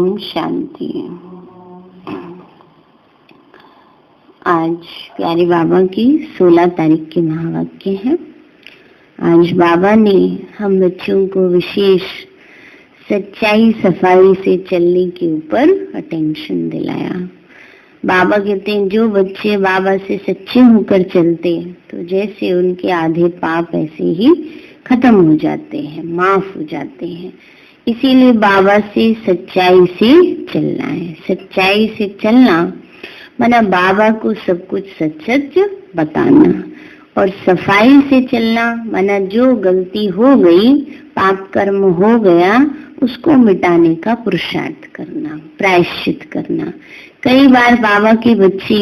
ओम शांति। आज प्यारे बाबा की 16 तारीख के महावाक्य है। आज बाबा ने हम बच्चों को विशेष सच्चाई सफाई से चलने के ऊपर अटेंशन दिलाया। बाबा कहते हैं जो बच्चे बाबा से सच्चे होकर चलते तो जैसे उनके आधे पाप ऐसे ही खत्म हो जाते हैं, माफ हो जाते हैं। इसीलिए बाबा से सच्चाई से चलना है। सच्चाई से चलना माना बाबा को सब कुछ सच सच बताना, और सफाई से चलना माना जो गलती हो गई, पाप कर्म हो गया, उसको मिटाने का पुरुषार्थ करना, प्रायश्चित करना। कई बार बाबा के बच्चे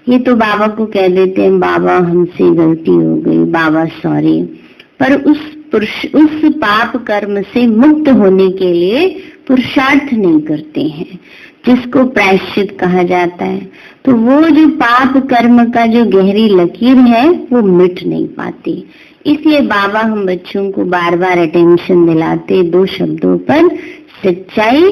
ये तो बाबा को कह देते हैं बाबा हमसे गलती हो गई, बाबा सॉरी, पर उस पाप कर्म से मुक्त होने के लिए पुरुषार्थ नहीं करते हैं, जिसको प्रायश्चित कहा जाता है। तो वो जो पाप कर्म का जो गहरी लकीर है वो मिट नहीं पाती। इसलिए बाबा हम बच्चों को बार बार अटेंशन दिलाते दो शब्दों पर, सच्चाई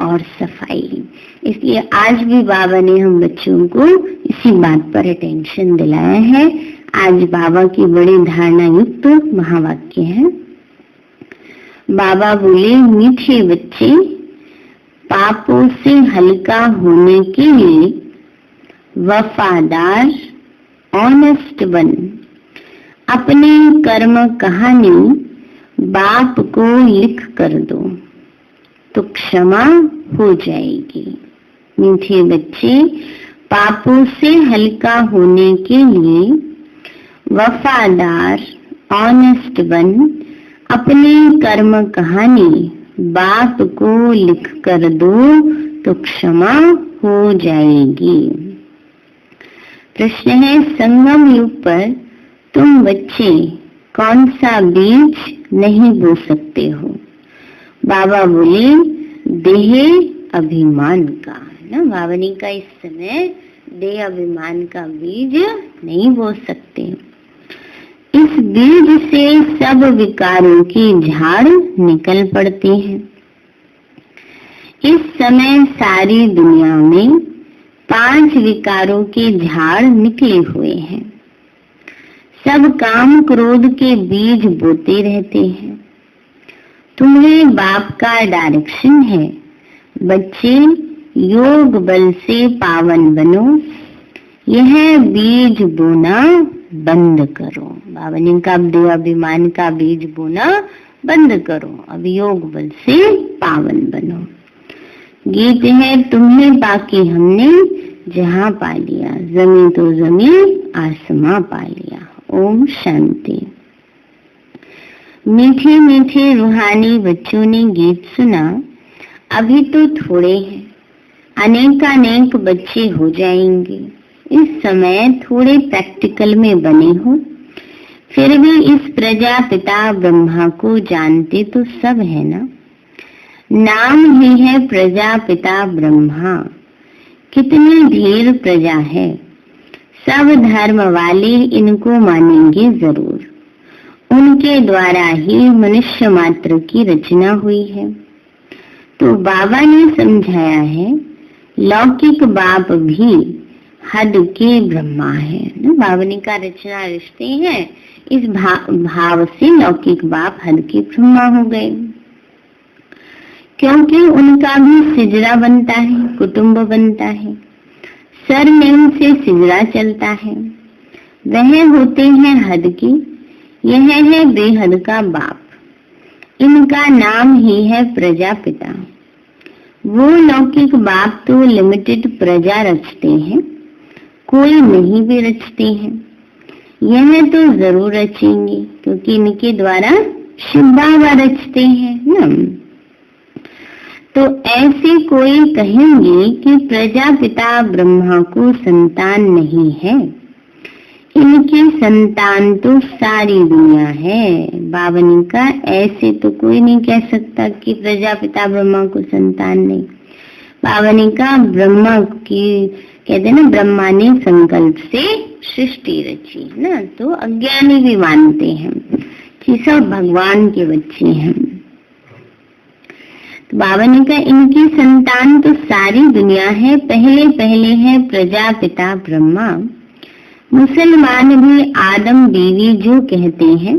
और सफाई। इसलिए आज भी बाबा ने हम बच्चों को इसी बात पर अटेंशन दिलाया है। आज बाबा की बड़ी धारणा युक्त महावाक्य है। बाबा बोले, मीठे बच्चे, पापों से हल्का होने के लिए वफादार ऑनेस्ट बन अपने कर्म कहानी बाप को लिख कर दो तो क्षमा हो जाएगी। मीठे बच्चे, पापों से हल्का होने के लिए वफादार ऑनेस्ट बन अपने कर्म कहानी बाप को लिख कर दो तो क्षमा हो जाएगी। प्रश्न है, संगम युग पर तुम बच्चे कौन सा बीज नहीं बो सकते हो? बाबा बोले, देह अभिमान का ना। बाबा ने कहा इस समय देह अभिमान का बीज नहीं बो सकते। इस बीज से सब विकारों की झाड़ निकल पड़ती है। इस समय सारी दुनिया में 5 विकारों के झाड़ निकले हुए हैं। सब काम क्रोध के बीज बोते रहते हैं। तुम्हें बाप का डायरेक्शन है, बच्चे योग बल से पावन बनो, यह बीज बोना बंद करो। बाबा ने कहा देह अभिमान का बीज बोना बंद करो, अब योग बल से पावन बनो। गीत है, तुम्हें बाकी हमने जहां पा लिया, जमीन तो जमीन आसमां पा लिया। ओम शांति। मीठे मीठे रूहानी बच्चों ने गीत सुना। अभी तो थोड़े हैं, अनेकानेक बच्चे हो जाएंगे। इस समय थोड़े प्रैक्टिकल में बने हो, फिर भी इस प्रजापिता ब्रह्मा को जानते तो सब है ना। नाम ही है प्रजापिता ब्रह्मा। कितनी ढेर प्रजा है, सब धर्म वाले इनको मानेंगे जरूर। उनके द्वारा ही मनुष्य मात्र की रचना हुई है। तो बाबा ने समझाया है, लौकिक बाप भी हद के ब्रह्मा है। बाबा ने कहा रचना रिश्ते हैं, इस भाव से लौकिक बाप हद के ब्रह्मा हो गए, क्योंकि उनका भी सिजरा बनता है, कुटुंब बनता है, सरनेम से सिजरा चलता है। वह होते हैं हद की, यह है बेहद का बाप। इनका नाम ही है प्रजापिता। वो लौकिक बाप तो लिमिटेड प्रजा रचते हैं, कोई नहीं भी रचते हैं। यह तो जरूर रचेंगे क्योंकि इनके द्वारा शिव बाबा रचते हैं ना। तो ऐसे कोई कहेंगे कि प्रजापिता ब्रह्मा को संतान नहीं है, इनकी संतान तो सारी दुनिया है। बावनी का ऐसे तो कोई नहीं कह सकता कि प्रजापिता ब्रह्मा को संतान नहीं। बावनी का ब्रह्मा की कहते ना, ब्रह्मा ने संकल्प से सृष्टि रची ना। तो अज्ञानी भी मानते हैं कि सब भगवान के बच्चे हैं। तो बाबा ने कहा इनकी संतान तो सारी दुनिया है, पहले पहले है प्रजापिता ब्रह्मा। मुसलमान भी आदम बीवी जो कहते हैं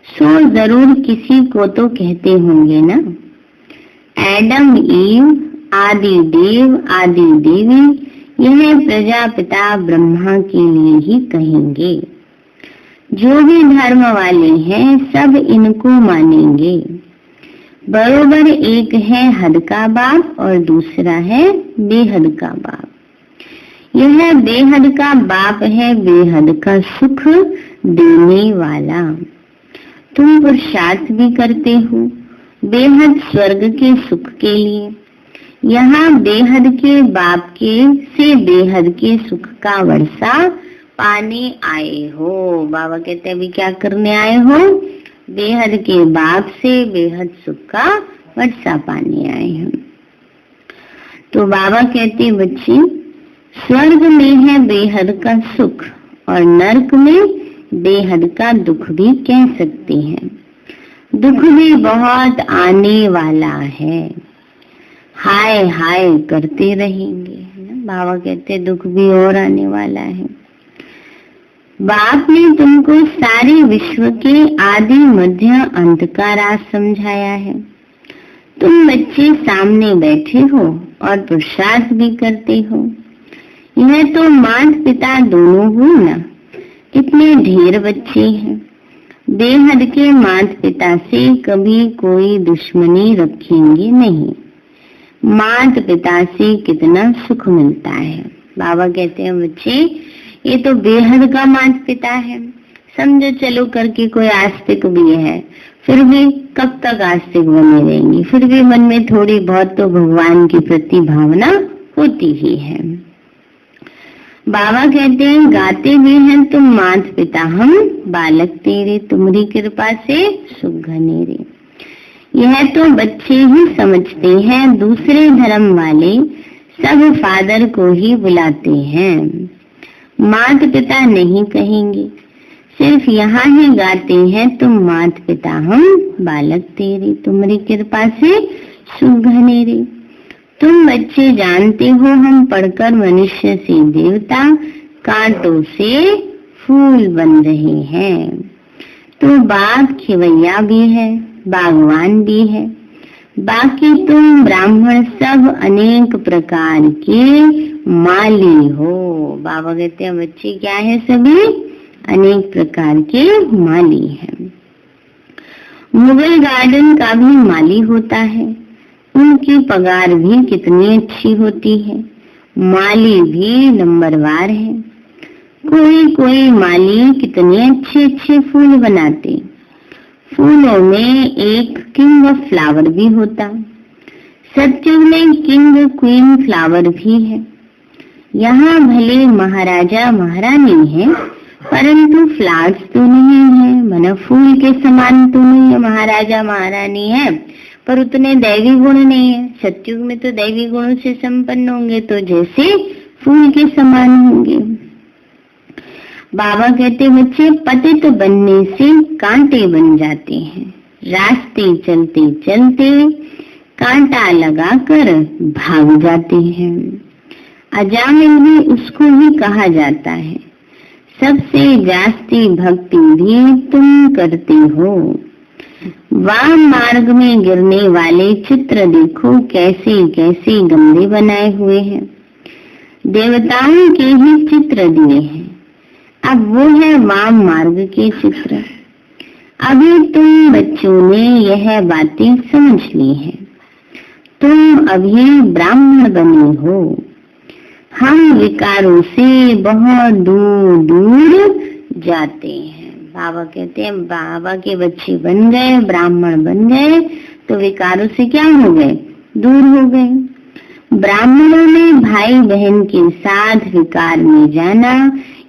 सो जरूर किसी को तो कहते होंगे ना। एडम ईव आदि देव आदि देवी यह प्रजापिता ब्रह्मा के लिए ही कहेंगे। जो भी धर्म वाले हैं सब इनको मानेंगे। बरोबर एक है हद का बाप और दूसरा है बेहद का बाप। यह बेहद का बाप है बेहद का सुख देने वाला। तुम पुरुषार्थ भी करते हो बेहद स्वर्ग के सुख के लिए। यहाँ बेहद के बाप के से बेहद के सुख का वर्षा पाने आए हो। बाबा कहते अभी क्या करने आए हो? बेहद के बाप से बेहद सुख का वर्षा पाने आए हैं। तो बाबा कहते बच्चे स्वर्ग में है बेहद का सुख और नरक में बेहद का दुख भी कह सकते हैं। दुख भी बहुत आने वाला है, हाय हाय करते रहेंगे। बाबा कहते दुख भी और आने वाला है। बाप ने तुमको सारे विश्व के आदि मध्य अंत का राज समझाया है। तुम बच्चे सामने बैठे हो और पुरुषार्थ भी करते हो। यह तो माता पिता दोनों हो ना। इतने ढेर बच्चे हैं। बेहद के माता पिता से कभी कोई दुश्मनी रखेंगे नहीं। माता पिता से कितना सुख मिलता है। बाबा कहते हैं बच्चे ये तो बेहद का माता पिता है। समझो चलो करके कोई आस्तिक भी है, फिर भी कब तक आस्तिक बने रहेंगे, फिर भी मन में थोड़ी बहुत तो भगवान के प्रति भावना होती ही है। बाबा कहते हैं गाते भी हैं तुम माता पिता हम बालक तेरे, तुम्हारी कृपा से सुख घनेरे। यह तो बच्चे ही समझते हैं, दूसरे धर्म वाले सब फादर को ही बुलाते हैं, माता पिता नहीं कहेंगे। सिर्फ यहाँ ही गाते हैं तुम माता पिता हम बालक तेरे, तुम्हारी कृपा से सुख घनेरे। तुम बच्चे जानते हो हम पढ़कर मनुष्य से देवता, कांटों से फूल बन रहे हैं। तो बाप खिवैया भी है, बागवान भी है। बाकी तुम ब्राह्मण सब अनेक प्रकार के माली हो। बाबा कहते हैं बच्चे क्या है? सभी अनेक प्रकार के माली हैं। मुगल गार्डन का भी माली होता है, उनकी पगार भी कितनी अच्छी होती है। माली भी नंबरवार है। कोई कोई माली कितने अच्छे अच्छे फूल बनाते। फूलों में एक किंग ऑफ फ्लावर भी होता। सत्युग में किंग क्वीन फ्लावर भी है। यहाँ भले महाराजा महारानी है, परंतु फ्लावर्स तो नहीं है, माना फूल के समान तो नहीं है। महाराजा महारानी है पर उतने दैवी गुण नहीं है। सत्युग में तो दैवी गुणों से संपन्न होंगे तो जैसे फूल के समान होंगे। बाबा कहते बच्चे पतित बनने से कांटे बन जाते हैं। रास्ते चलते चलते कांटा लगाकर भाग जाते हैं। अजामिल भी उसको ही कहा जाता है। सबसे जास्ती भक्ति भी तुम करते हो। वाम मार्ग में गिरने वाले चित्र देखो कैसे कैसे गंदे बनाए हुए हैं। देवताओं के ही चित्र दिए हैं। अब वो है वाम मार्ग के चित्र। अभी तुम बच्चों ने यह बातें समझ ली हैं। तुम अभी ब्राह्मण बने हो। हम विकारों से बहुत दूर दूर जाते हैं। बाबा कहते हैं बाबा के बच्चे बन गए, ब्राह्मण बन गए तो विकारों से क्या हो गए? दूर हो गए। ब्राह्मणों में भाई बहन के साथ विकार में जाना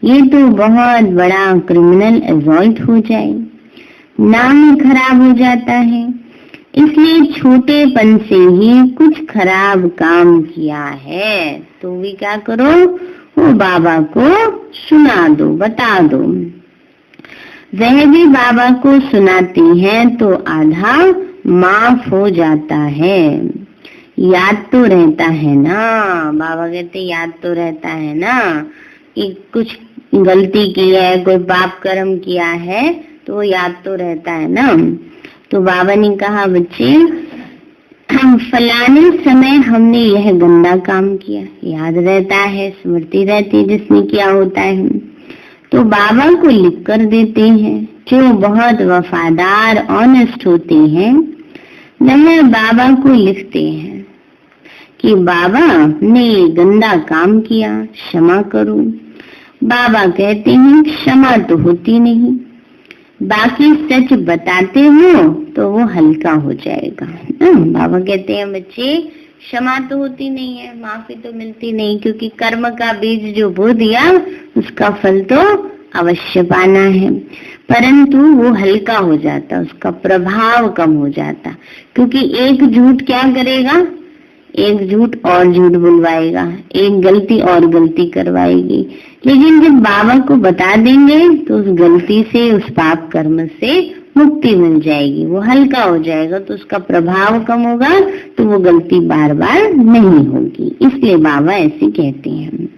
ये तो बहुत बड़ा क्रिमिनल असॉल्ट हो जाए, नाम खराब हो जाता है। इसलिए छोटेपन से ही कुछ खराब काम किया है तो भी क्या करो? वो बाबा को सुना दो, बता दो। वह भी बाबा को सुनाते हैं तो आधा माफ हो जाता है। याद तो रहता है ना, बाबा कहते याद तो रहता है ना कि कुछ गलती की है, कोई पाप कर्म किया है, तो याद तो रहता है ना। तो बाबा ने कहा बच्चे फलाने समय हमने यह गंदा काम किया, याद रहता है, स्मृति रहती है जिसने किया होता है, तो बाबा को लिख कर देते हैं। जो बहुत वफादार ऑनेस्ट होते हैं वह बाबा को लिखते हैं कि बाबा ने गंदा काम किया, क्षमा करो। बाबा कहते हैं क्षमा तो होती नहीं, बाकी सच बताते हो तो वो हल्का हो जाएगा। बाबा कहते हैं बच्चे क्षमा तो होती नहीं है, माफी तो मिलती नहीं, क्योंकि कर्म का बीज जो बो दिया उसका फल तो अवश्य पाना है, परंतु वो हल्का हो जाता, उसका प्रभाव कम हो जाता। क्योंकि एक झूठ क्या करेगा, एक झूठ और झूठ बुलवाएगा, एक गलती और गलती करवाएगी। लेकिन जब बाबा को बता देंगे तो उस गलती से, उस पाप कर्म से मुक्ति मिल जाएगी, वो हल्का हो जाएगा, तो उसका प्रभाव कम होगा, तो वो गलती बार बार नहीं होगी। इसलिए बाबा ऐसे कहते हैं।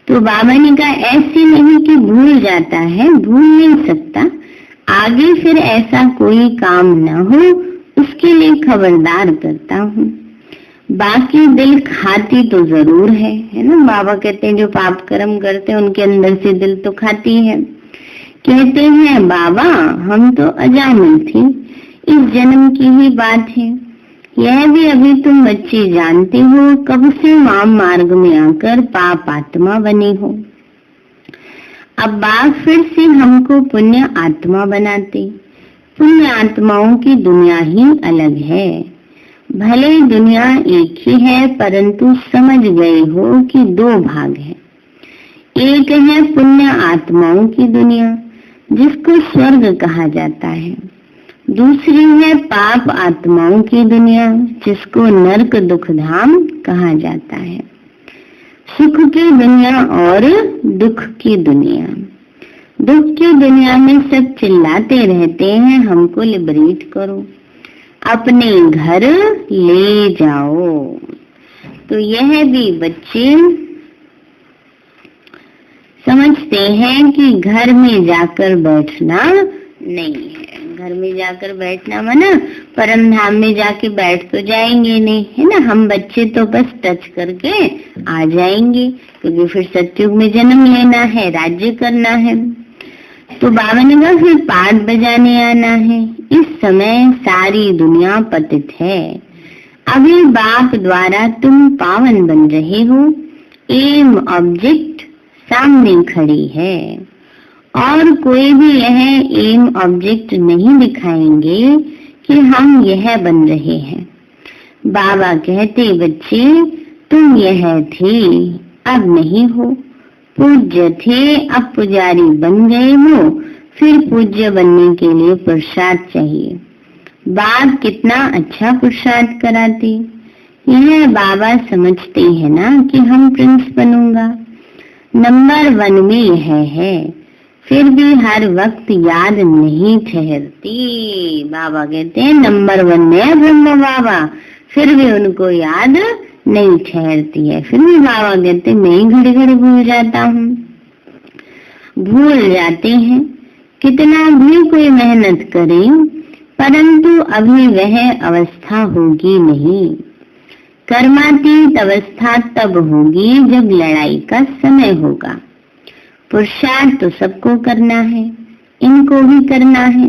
तो बाबा ने कहा ऐसे नहीं कि भूल जाता है, भूल नहीं सकता, आगे फिर ऐसा कोई काम ना हो उसके लिए खबरदार करता हूँ। बाकी दिल खाती तो जरूर है ना। बाबा कहते हैं जो पाप कर्म करते हैं उनके अंदर से दिल तो खाती है। कहते हैं बाबा हम तो अजामिल थे, इस जन्म की ही बात है, यह भी अभी तुम बच्चे जानते हो, कब से वाम मार्ग में आकर पाप आत्मा बने हो। अब बाप फिर से हमको पुण्य आत्मा बनाते। पुण्य आत्माओं की दुनिया ही अलग है, भले दुनिया एक ही है, परंतु समझ गए हो कि दो भाग है। एक है पुण्य आत्माओं की दुनिया जिसको स्वर्ग कहा जाता है, दूसरी है पाप आत्माओं की दुनिया जिसको नरक दुख धाम कहा जाता है। सुख की दुनिया और दुख की दुनिया। दुख की दुनिया में सब चिल्लाते रहते हैं हमको लिबरेट करो, अपने घर ले जाओ। तो यह भी बच्चे समझते हैं कि घर में जाकर बैठना नहीं है। घर में जाकर बैठना माना परम धाम में जाके बैठ तो जाएंगे नहीं, है ना। हम बच्चे तो बस टच करके आ जाएंगे, क्योंकि फिर सतयुग में जन्म लेना है, राज्य करना है। तो बाबा ने कहा फिर पाठ बजाने आना है। इस समय सारी दुनिया पतित है, अभी बाप द्वारा तुम पावन बन रहे हो। एम ऑब्जेक्ट सामने खड़ी है और कोई भी यह एम ऑब्जेक्ट नहीं दिखाएंगे कि हम यह बन रहे हैं। बाबा कहते बच्चे तुम यह थे, अब नहीं हो। पूज्य थे, अब पुजारी बन गए हो, फिर पूज्य बनने के लिए पुरुषार्थ चाहिए। बाप कितना अच्छा पुरुषार्थ कराते, यह बाबा समझते हैं ना कि हम प्रिंस बनूंगा। नंबर 1 में यह है, फिर भी हर वक्त याद नहीं ठहरती। बाबा कहते हैं नंबर 1 में ब्रह्म बाबा, फिर भी उनको याद नहीं ठहरती है। फिर भी बाबा कहते मैं घड़ी घड़ी भूल जाता हूँ। भूल जाते हैं, कितना भी कोई मेहनत करे परंतु अभी वह अवस्था होगी नहीं। कर्मातीत अवस्था तब होगी जब लड़ाई का समय होगा। पुरुषार्थ तो सबको करना है, इनको भी करना है।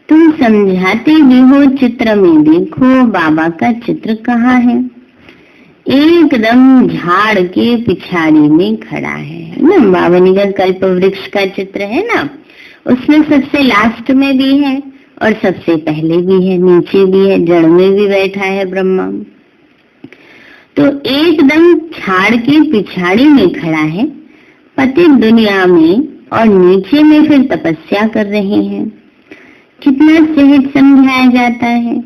तुम समझाते भी हो, चित्र में देखो बाबा का चित्र कहाँ है। एकदम झाड़ के पिछाड़ी में खड़ा है ना। बाबा ने कहा कल्प वृक्ष का चित्र है ना, उसमें सबसे लास्ट में भी है और सबसे पहले भी है, नीचे भी है, जड़ में भी बैठा है ब्रह्मा। तो एकदम झाड़ के पिछाड़ी में खड़ा है, पतित दुनिया में, और नीचे में फिर तपस्या कर रहे हैं। कितना सहज समझाया जाता है।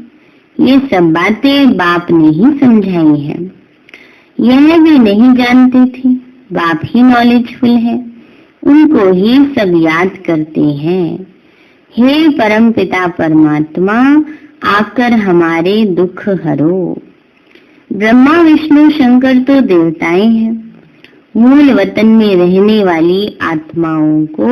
ये सब बातें बाप ने ही समझाई है, यह भी नहीं जानते थे। बाप ही नॉलेजफुल है, उनको ही सब याद करते हैं। हे परम पिता परमात्मा, आकर हमारे दुख हरो। ब्रह्मा विष्णु शंकर तो देवताएं हैं। मूल वतन में रहने वाली आत्माओं को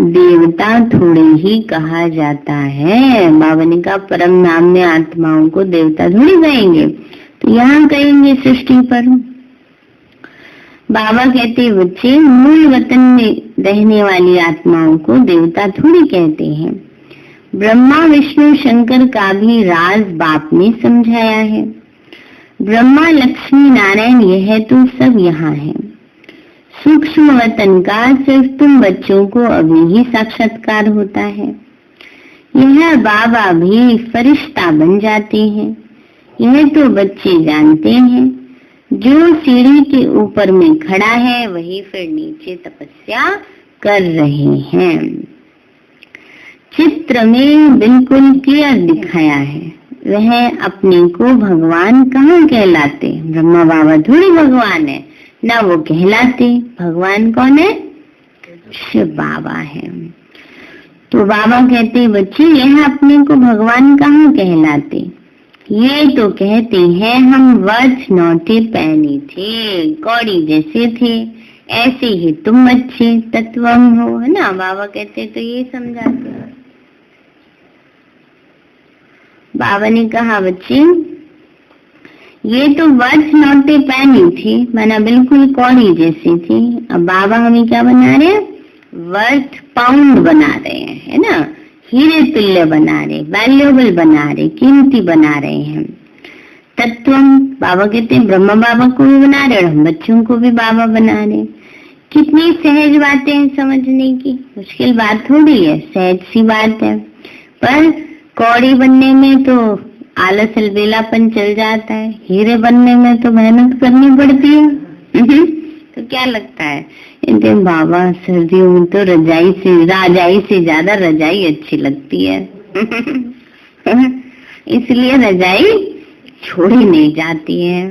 देवता थोड़े ही कहा जाता है। बाबा ने कहा परम नाम में आत्माओं को देवता थोड़ी कहेंगे, तो यहाँ कहेंगे सृष्टि पर। बाबा कहते बच्चे, मूल वतन में रहने वाली आत्माओं को देवता थोड़ी कहते हैं। ब्रह्मा विष्णु शंकर का भी राज बाप ने समझाया है। ब्रह्मा लक्ष्मी नारायण यह तो सब यहाँ है। सूक्ष्म वतन का सिर्फ तुम बच्चों को अभी ही साक्षात्कार होता है। यह बाबा भी फरिश्ता बन जाते हैं, यह तो बच्चे जानते हैं। जो सीढ़ी के ऊपर में खड़ा है वही फिर नीचे तपस्या कर रहे हैं। चित्र में बिल्कुल क्लियर दिखाया है। वह अपने को भगवान कहाँ कहलाते? ब्रह्मा बाबा थोड़ी भगवान है ना, वो कहलाते। भगवान कौन है? शिव बाबा है। तो बाबा कहते बच्चे, यह अपने को भगवान कहाँ कहलाते? ये तो कहते हैं हम वर्थ नौटे पहने थे, कौड़ी जैसे थे, ऐसे ही तुम अच्छे तत्वम हो, है ना। बाबा कहते तो ये समझाते हैं। बाबा ने कहा बच्चे, ये तो वर्थ नौटे पहनी थी, माना बिल्कुल कौड़ी जैसी थी। अब बाबा हमें क्या बना रहे हैं? वर्थ पाउंड बना रहे हैं, है ना। हीरे तुल्य बना रहे, वैल्यूएबल बना रहे, कीमती बना रहे हैं। तत्वम, बाबा कहते हैं ब्रह्मा बाबा को भी बना रहे और हम बच्चों को भी बाबा बना रहे। कितनी सहज बातें हैं समझने की, मुश्किल बात थोड़ी है, सहज सी बात है। पर कौड़ी बनने में तो आलस अलबेलापन चल जाता है, हीरे बनने में तो मेहनत करनी पड़ती है। तो क्या लगता है? बाबा सर्दियों में तो राजाई से ज्यादा रजाई अच्छी लगती है। इसलिए रजाई छोड़ी नहीं जाती है।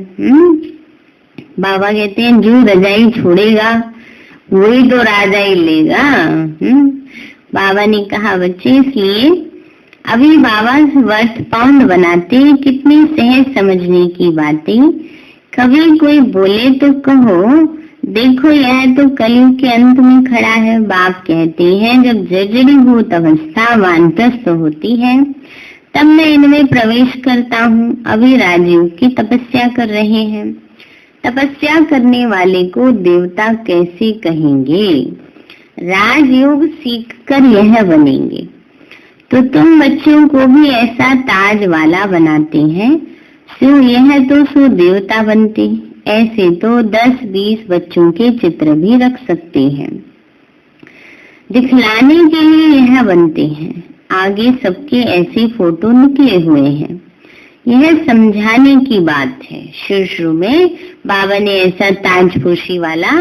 बाबा कहते हैं जो रजाई छोड़ेगा वही तो राजाई लेगा। बाबा ने कहा बच्चे, इसलिए अभी बाबा वर्थ पाउंड बनाते हैं। कितनी सहज समझने की बातें। कभी कोई बोले तो कहो, देखो यह तो कलयुग के अंत में खड़ा है। बाप कहते हैं जब जर्जरीभूत अवस्था वानप्रस्थ होती है तब मैं इनमें प्रवेश करता हूँ। अभी राजयोग की तपस्या कर रहे हैं। तपस्या करने वाले को देवता कैसे कहेंगे? राजयोग सीखकर यह बनेंगे। तो तुम बच्चों को भी ऐसा ताज वाला बनाते हैं, सो यह तो सो देवता बनते। ऐसे तो 10-20 बच्चों के चित्र भी रख सकते हैं। दिखलाने के लिए यह बनते हैं। आगे सबके ऐसे फोटो निकले हुए हैं। यह समझाने की बात है। शुरू में बाबा ने ऐसा ताजपोशी वाला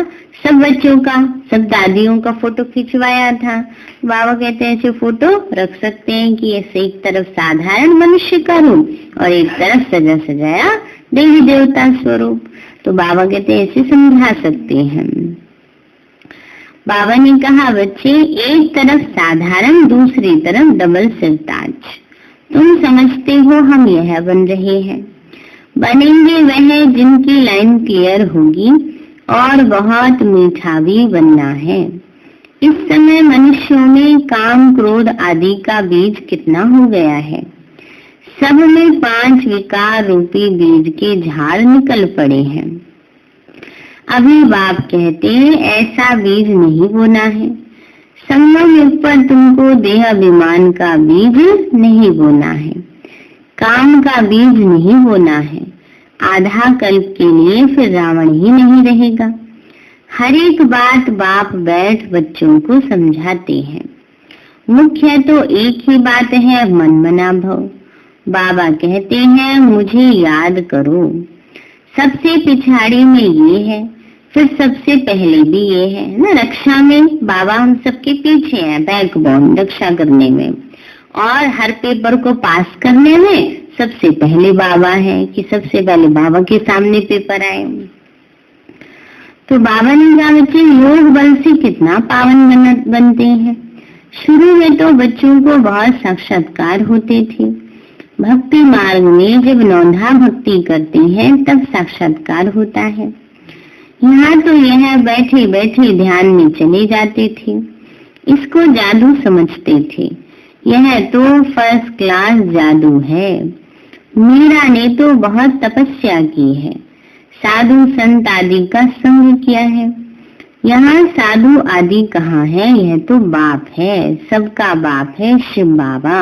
सब बच्चों का, सब दादियों का फोटो खिंचवाया था। बाबा कहते हैं ऐसे फोटो रख सकते हैं कि ऐसे एक तरफ साधारण मनुष्य का रूप और एक तरफ सजा सजाया देवी देवता स्वरूप। तो बाबा कहते हैं ऐसे समझा सकते हैं। बाबा ने कहा बच्चे, एक तरफ साधारण, दूसरी तरफ डबल सिरताज। तुम समझते हो हम यह बन रहे हैं। बनेंगे वह जिनकी लाइन क्लियर होगी और बहुत मीठा भी बनना है। इस समय मनुष्यों में काम क्रोध आदि का बीज कितना हो गया है। सब में 5 विकार रूपी बीज के झाड़ निकल पड़े हैं। अभी बाप कहते हैं ऐसा बीज नहीं बोना है। संगम युग पर तुमको देह अभिमान का बीज नहीं बोना है, काम का बीज नहीं बोना है। आधा कल्प के लिए फिर रावण ही नहीं रहेगा। हर एक बात बाप बैठ बच्चों को समझाते हैं। मुख्य तो एक ही बात है, मन मना भव। बाबा कहते हैं मुझे याद करो। सबसे पिछाड़ी में ये है, फिर सबसे पहले भी ये है ना। रक्षा में बाबा हम सबके पीछे हैं, बैकबोन रक्षा करने में, और हर पेपर को पास करने में सबसे पहले बाबा है कि सबसे पहले बाबा के सामने पेपर आए। तो बाबा ने कहा बच्चे योग बल से कितना पावन बनते हैं। शुरू में तो बच्चों को बहुत साक्षात्कार होते थे। भक्ति मार्ग में जब नौधा भक्ति करते हैं तब साक्षात्कार होता है। यहाँ तो यह बैठे बैठे ध्यान में चले जाते थे, इसको जादू समझते थे। यह तो फर्स्ट क्लास जादू है। मीरा ने तो बहुत तपस्या की है, साधु संत आदि का संग किया है। यहाँ साधु आदि कहाँ है, यह तो बाप है, सबका बाप है शिव बाबा।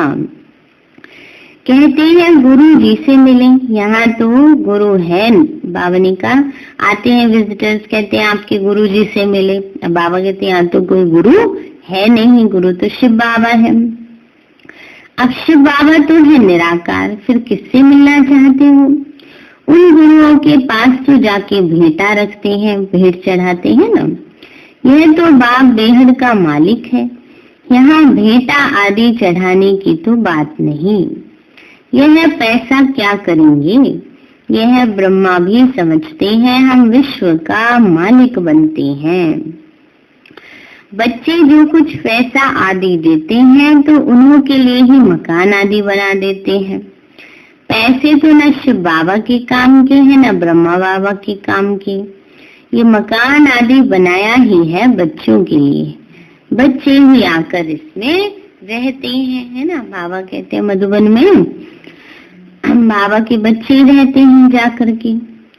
कहते हैं गुरु जी से मिले, यहाँ तो गुरु है। बाबा ने कहा आते हैं विजिटर्स, कहते हैं आपके गुरु जी से मिले। बाबा कहते हैं यहाँ तो कोई गुरु है नहीं, गुरु तो शिव बाबा है। अब शिव बाबा तो है निराकार, फिर किससे मिलना चाहते हो? उन गुरुओं के पास तो जाके भेंटा रखते हैं, भेंट चढ़ाते हैं ना। यह तो बाप बेहद का मालिक है, यहाँ भेंटा आदि चढ़ाने की तो बात नहीं। यह पैसा क्या करेंगे, यह ब्रह्मा भी समझते हैं हम विश्व का मालिक बनते हैं। बच्चे जो कुछ पैसा आदि देते हैं तो उन्हों के लिए ही मकान आदि बना देते हैं। पैसे तो न शिव बाबा के काम के हैं न ब्रह्मा बाबा के काम के। ये मकान आदि बनाया ही है बच्चों के लिए, बच्चे ही आकर इसमें रहते हैं, है ना। बाबा कहते हैं मधुबन में बाबा के बच्चे रहते हैं जाकर के।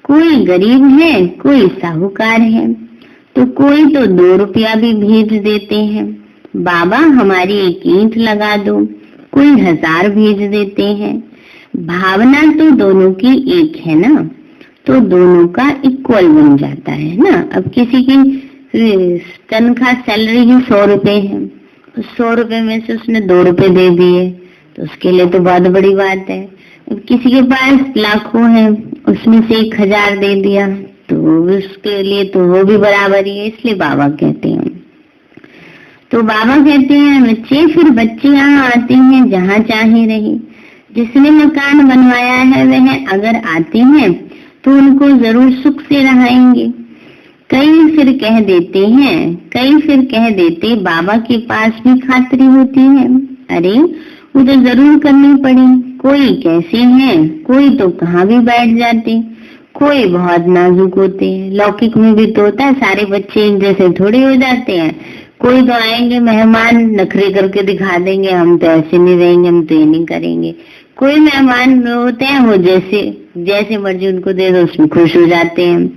कोई गरीब है, कोई साहूकार है, तो कोई तो 2 रुपया भी भेज देते हैं, बाबा हमारी एक ईंट लगा दो, कोई 1000 भेज देते हैं। भावना तो दोनों की एक है ना, तो दोनों का इक्वल बन जाता है ना। अब किसी की तनख्वाह सैलरी ही 100 रुपए है, 100 रुपए में से उसने 2 रुपए दे दिए तो उसके लिए तो बहुत बड़ी बात है। अब किसी के पास लाखों है, उसमें से 1000 दे दिया तो उसके लिए तो वो भी बराबर ही है। इसलिए बाबा कहते हैं, तो बाबा कहते हैं बच्चे, फिर बच्चे यहाँ आते हैं जहाँ चाहे रहे। जिसने मकान बनवाया है वह अगर आते हैं तो उनको जरूर सुख से रहाएंगे। कई फिर कह देते बाबा के पास भी खातरी होती है, अरे वो तो जरूर करनी पड़ी। कोई कैसे हैं, कोई तो कहाँ भी बैठ जाते, कोई बहुत नाजुक होते हैं। लौकिक में भी तो होता है, सारे बच्चे एक जैसे थोड़े हो जाते हैं। कोई तो आएंगे मेहमान, नखरे करके दिखा देंगे, हम तो ऐसे नहीं रहेंगे, हम तो ये नहीं करेंगे। कोई मेहमान होते हैं वो जैसे मर्जी उनको दे दो उसमें खुश हो जाते हैं।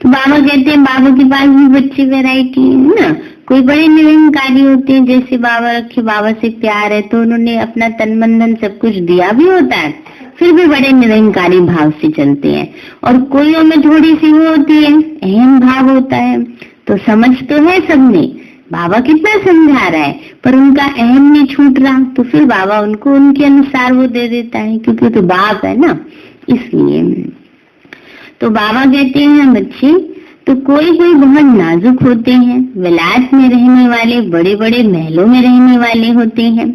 तो बाबा कहते हैं बाबा के पास भी बच्चे वैरायटी है ना। कोई बड़े निरंकारी होते हैं, जैसे बाबा रखे, बाबा से प्यार है तो उन्होंने अपना तन मन धन सब कुछ दिया भी होता है, फिर भी बड़े निरंकारी भाव से चलते हैं। और कोइयों में थोड़ी सी वो होती है, अहम भाव होता है। तो समझ तो है सबने, बाबा कितना समझा रहा है, पर उनका अहम नहीं छूट रहा, तो फिर बाबा उनको उनके अनुसार वो दे देता है, क्योंकि तो बाप है ना, इसलिए। तो बाबा कहते हैं बच्चे, तो कोई कोई बहुत नाजुक होते हैं, विलायत में रहने वाले, बड़े बड़े महलों में रहने वाले होते हैं।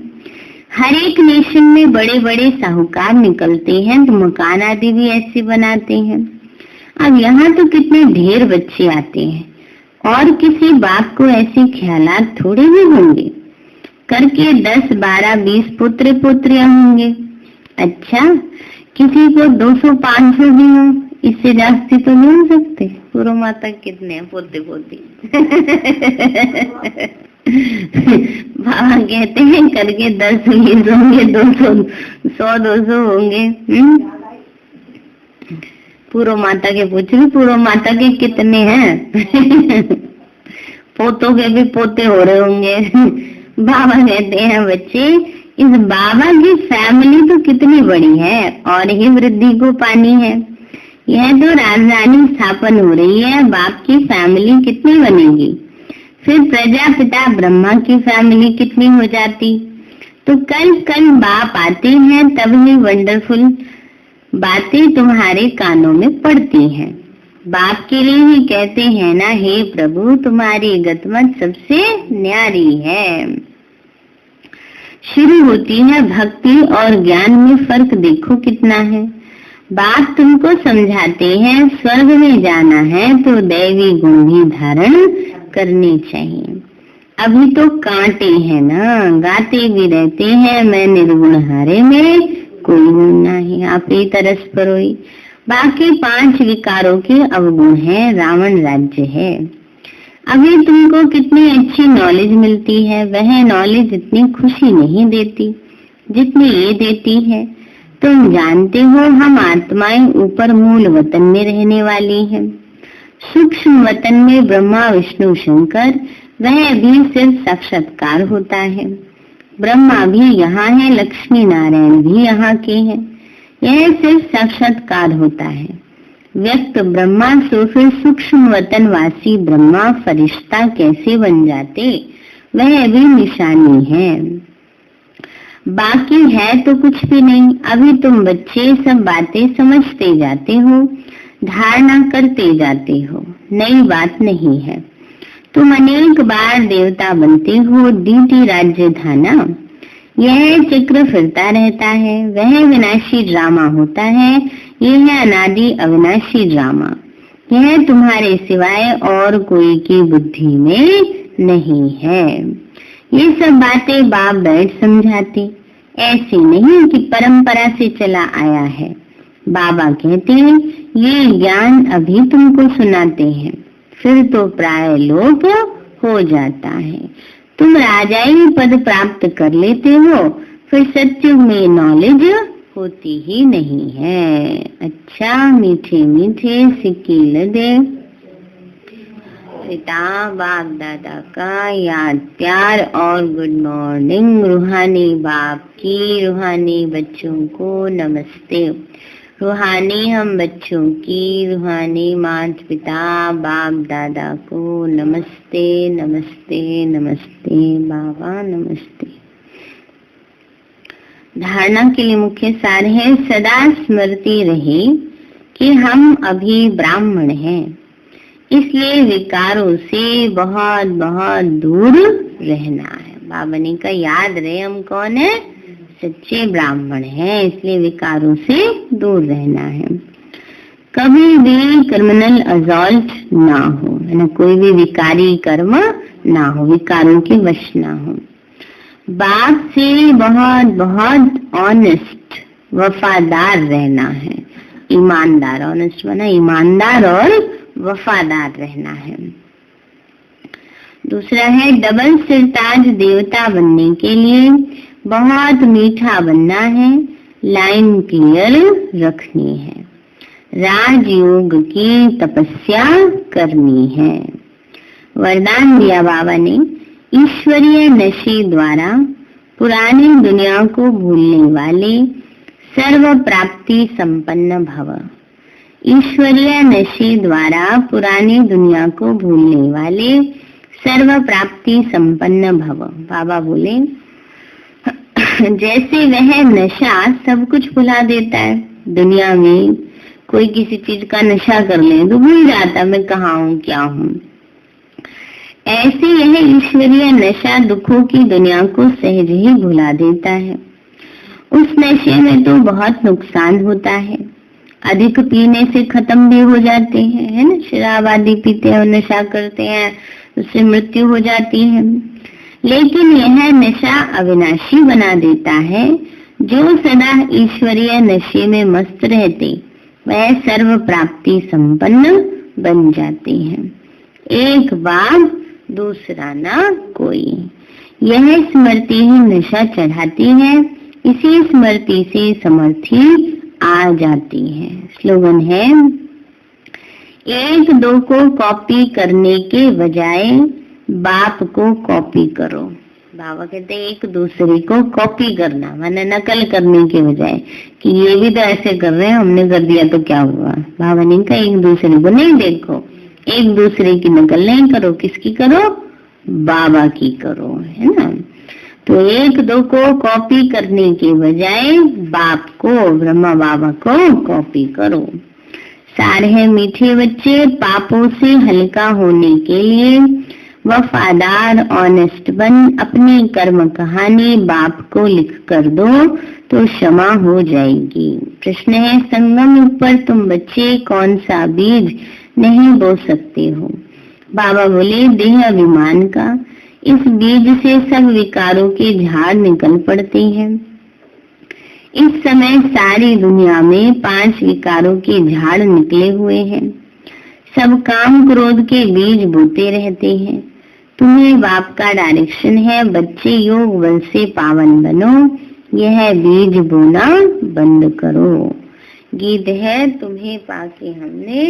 हर एक नेशन में बड़े बड़े साहूकार निकलते हैं, तो मकान आदि भी ऐसे बनाते हैं। अब यहाँ तो कितने ढेर बच्चे आते हैं, और किसी बाप को ऐसे ख्यालात थोड़े ही होंगे, करके 10, 12, 20 पुत्र पुत्रियां होंगे। अच्छा, किसी को 200, 500 भी हो, इससे जास्ती तो नहीं हो सकते। पूर्व माता कितने हैं पोते पोती बाबा कहते हैं करके 10, 20 होंगे, 200, 100, 200 होंगे। पूर्व माता के पूछ रही, पूर्व माता के कितने हैं पोतों के भी पोते हो रहे होंगे। बाबा कहते हैं बच्चे, इस बाबा की फैमिली तो कितनी बड़ी है, और ही वृद्धि को पानी है। यह तो राजधानी स्थापन हो रही है, बाप की फैमिली कितनी बनेगी, फिर प्रजापिता ब्रह्मा की फैमिली कितनी हो जाती। तो कल कल बाप आते हैं, तब ही वंडरफुल बातें तुम्हारे कानों में पड़ती हैं। बाप के लिए ही कहते हैं ना, हे प्रभु तुम्हारी गतमत सबसे न्यारी है। शुरू होती है भक्ति और ज्ञान में फर्क देखो कितना है। बाप तुमको समझाते हैं स्वर्ग में जाना है तो दैवी गुण भी धारण करने चाहिए। अभी तो कांटे हैं ना, गाते भी रहते हैं मैं निर्गुण हारे में कोई गुण नहीं, आप ही तरस परोई। बाकी 5 विकारों के अवगुण है, रावण राज्य है। अभी तुमको कितनी अच्छी नॉलेज मिलती है, वह नॉलेज इतनी खुशी नहीं देती जितनी ये देती है। तुम जानते हो हम आत्माएं ऊपर मूल वतन में रहने वाली हैं। सूक्ष्म वतन में ब्रह्मा विष्णु शंकर, वह भी सिर्फ साक्षात्कार होता है। ब्रह्मा भी यहाँ है, लक्ष्मी नारायण भी यहाँ के हैं, यह सिर्फ साक्षात्कार होता है। व्यक्त ब्रह्मा तो फिर सूक्ष्म वतन वासी ब्रह्मा फरिश्ता कैसे बन जाते, वह भी निशानी है। बाकी है तो कुछ भी नहीं। अभी तुम बच्चे सब बातें समझते जाते हो, धारणा करते जाते हो, नई बात नहीं है। तुम अनेक बार देवता बनते हो, डीटी राज्य धाना, यह चक्र फिरता रहता है, वह विनाशी ड्रामा होता है, यह है अनादि अविनाशी ड्रामा। यह तुम्हारे सिवाय और कोई की बुद्धि में नहीं है। ये सब बातें बाप बैठ समझाते, ऐसे नहीं कि परंपरा से चला आया है। बाबा कहते हैं ये ज्ञान अभी तुमको सुनाते हैं, फिर तो प्राय लोप हो जाता है। तुम राजाई पद प्राप्त कर लेते हो, फिर सत्य में नॉलेज होती ही नहीं है। अच्छा मीठे मीठे सिक्के दे पिता बाप दादा का याद प्यार और गुड मॉर्निंग। रूहानी बाप की रूहानी बच्चों को नमस्ते। रूहानी हम बच्चों की रूहानी माता पिता बाप दादा को नमस्ते नमस्ते नमस्ते बाबा नमस्ते। धारणा के लिए मुख्य सार है, सदा स्मृति रहे कि हम अभी ब्राह्मण हैं, इसलिए विकारों से बहुत बहुत दूर रहना है। बाबा ने का याद रहे हम कौन है, सच्चे ब्राह्मण हैं, इसलिए विकारों से दूर रहना है। कभी भी क्रिमिनल असॉल्ट ना हो, है ना, कोई भी विकारी कर्म ना हो, विकारों के वश ना हो। बाप से बहुत बहुत ऑनेस्ट वफादार रहना है, ईमानदार, ऑनेस्ट बना ईमानदार और वफादार रहना है। दूसरा है डबल सिरताज देवता बनने के लिए बहुत मीठा बनना है, लाइन क्लियर रखनी है, राजयोग की तपस्या करनी है। वरदान दिया बाबा ने, ईश्वरीय नशे द्वारा पुरानी दुनिया को भूलने वाले सर्व प्राप्ति संपन्न भव। ईश्वरीय नशे द्वारा पुरानी दुनिया को भूलने वाले सर्व प्राप्ति संपन्न भव। बाबा बोले जैसे वह नशा सब कुछ भुला देता है, दुनिया में कोई किसी चीज का नशा कर ले तो भूल जाता मैं कहाँ हूँ क्या हूँ, ऐसे यह ईश्वरीय नशा दुखों की दुनिया को सहज ही भुला देता है। उस नशे में तो बहुत नुकसान होता है, अधिक पीने से खत्म भी हो जाते हैं, है ना, शराब आदि पीते हैं और नशा करते हैं, उससे मृत्यु हो जाती है। लेकिन यह नशा अविनाशी बना देता है। जो सदा ईश्वरीय नशे में मस्त रहते वह सर्व प्राप्ति संपन्न बन जाते हैं। एक बाप दूसरा ना कोई, यह स्मृति ही नशा चढ़ाती है, इसी स्मृति से समर्थी आ जाती है। स्लोगन है, एक दो को कॉपी करने के बजाय बाप को कॉपी करो। बाबा कहते हैं एक दूसरे को कॉपी करना माने नकल करने के बजाय कि ये भी तो ऐसे कर रहे हैं हमने कर दिया तो क्या हुआ। बाबा ने कहा एक दूसरे को नहीं देखो, एक दूसरे की नकल नहीं करो, किसकी करो, बाबा की करो, है ना। तो एक दो को कॉपी करने के बजाय बाप को, ब्रह्मा बाबा को कॉपी करो। सार है मीठे बच्चे, पापों से हल्का होने के लिए वफादार ऑनेस्ट बन अपनी कर्म कहानी बाप को लिख कर दो तो क्षमा हो जाएगी। प्रश्न है, संगम युग पर तुम बच्चे कौन सा बीज नहीं बो सकते हो। बाबा बोले देह अभिमान का, इस बीज से सब विकारों के झाड़ निकल पड़ते हैं। इस समय सारी दुनिया में 5 विकारों के झाड़ निकले हुए हैं। सब काम क्रोध के बीज बोते रहते हैं। तुम्हें बाप का डायरेक्शन है, बच्चे योग बल से पावन बनो, यह बीज बोना बंद करो। गीत है तुम्हें पाके हमने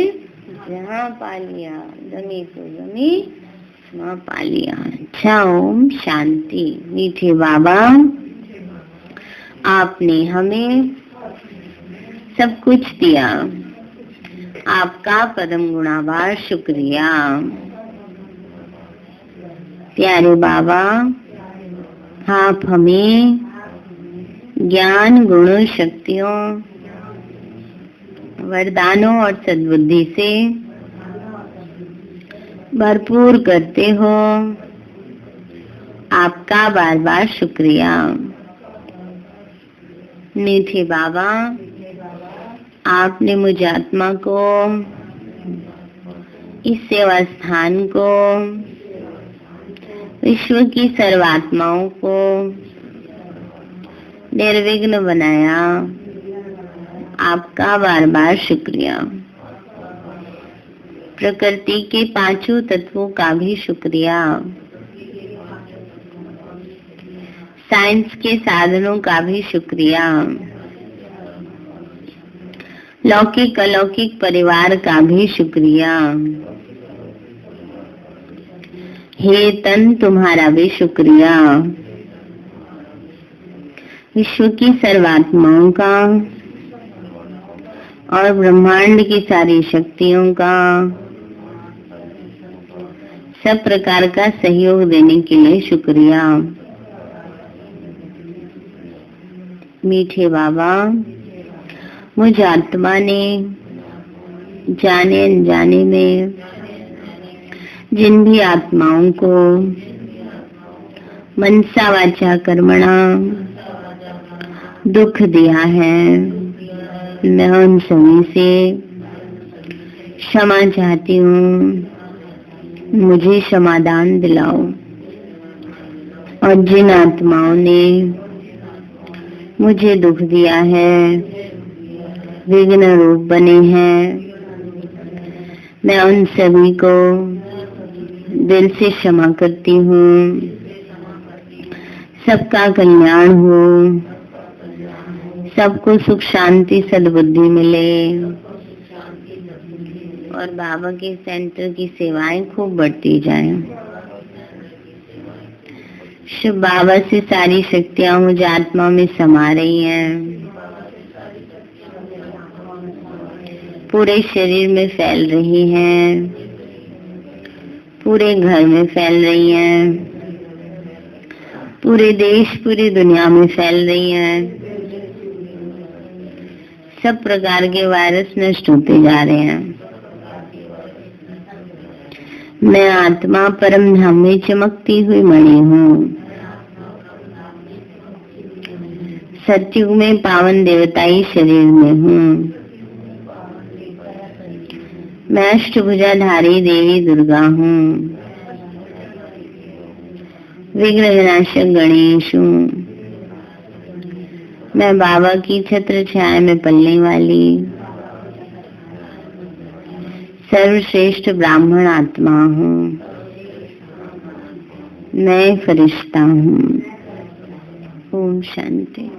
जहाँ पा लिया, जमी तो जमी वहाँ पा लिया। अच्छा, ओम शांति। मीठे बाबा, आपने हमें सब कुछ दिया, आपका परम गुणावार शुक्रिया। प्यारे बाबा, आप हमें ज्ञान, गुण, शक्तियों, वरदानों और सद्बुद्धि से भरपूर करते हो, आपका बार बार शुक्रिया। मीठे बाबा, आपने मुझ आत्मा को, इस सेवा स्थान को, विश्व की सर्वात्माओं को निर्विघ्न बनाया, आपका बार बार शुक्रिया। प्रकृति के 5 तत्वों का भी शुक्रिया, साइंस के साधनों का भी शुक्रिया, लौकिक अलौकिक परिवार का भी शुक्रिया। हे तन, तुम्हारा भी शुक्रिया। विश्व की सर्वात्माओं का और ब्रह्मांड की सारी शक्तियों का, सब प्रकार का सहयोग देने के लिए शुक्रिया। मीठे बाबा, मुझ आत्मा ने जाने अनजाने में जिन भी आत्माओं को मनसा वाचा कर्मणा दुख दिया है, मैं उन सभी से क्षमा चाहती हूँ, मुझे क्षमादान दिलाओ। और जिन आत्माओं ने मुझे दुख दिया है, विघ्न रूप बने हैं, मैं उन सभी को दिल से क्षमा करती हूँ। सबका कल्याण हो, सबको सुख शांति सद्बुद्धि मिले और बाबा के सेंटर की सेवाएं खूब बढ़ती जाएं। शिव बाबा से सारी शक्तियां मुझे आत्मा में समा रही हैं, पूरे शरीर में फैल रही हैं, पूरे घर में फैल रही हैं, पूरे देश पूरी दुनिया में फैल रही हैं। सब प्रकार के वायरस नष्ट होते जा रहे हैं। मैं आत्मा परम धाम में चमकती हुई मणि हूँ। सतयुग में पावन देवताई शरीर में हूँ। मैं अष्टभुजाधारी देवी दुर्गा हूँ। विघ्न विनाशक गणेश हूँ। मैं बाबा की छत्र छाया में पलने वाली सर्वश्रेष्ठ ब्राह्मण आत्मा हूँ। मैं फरिश्ता हूँ। ओम शांति।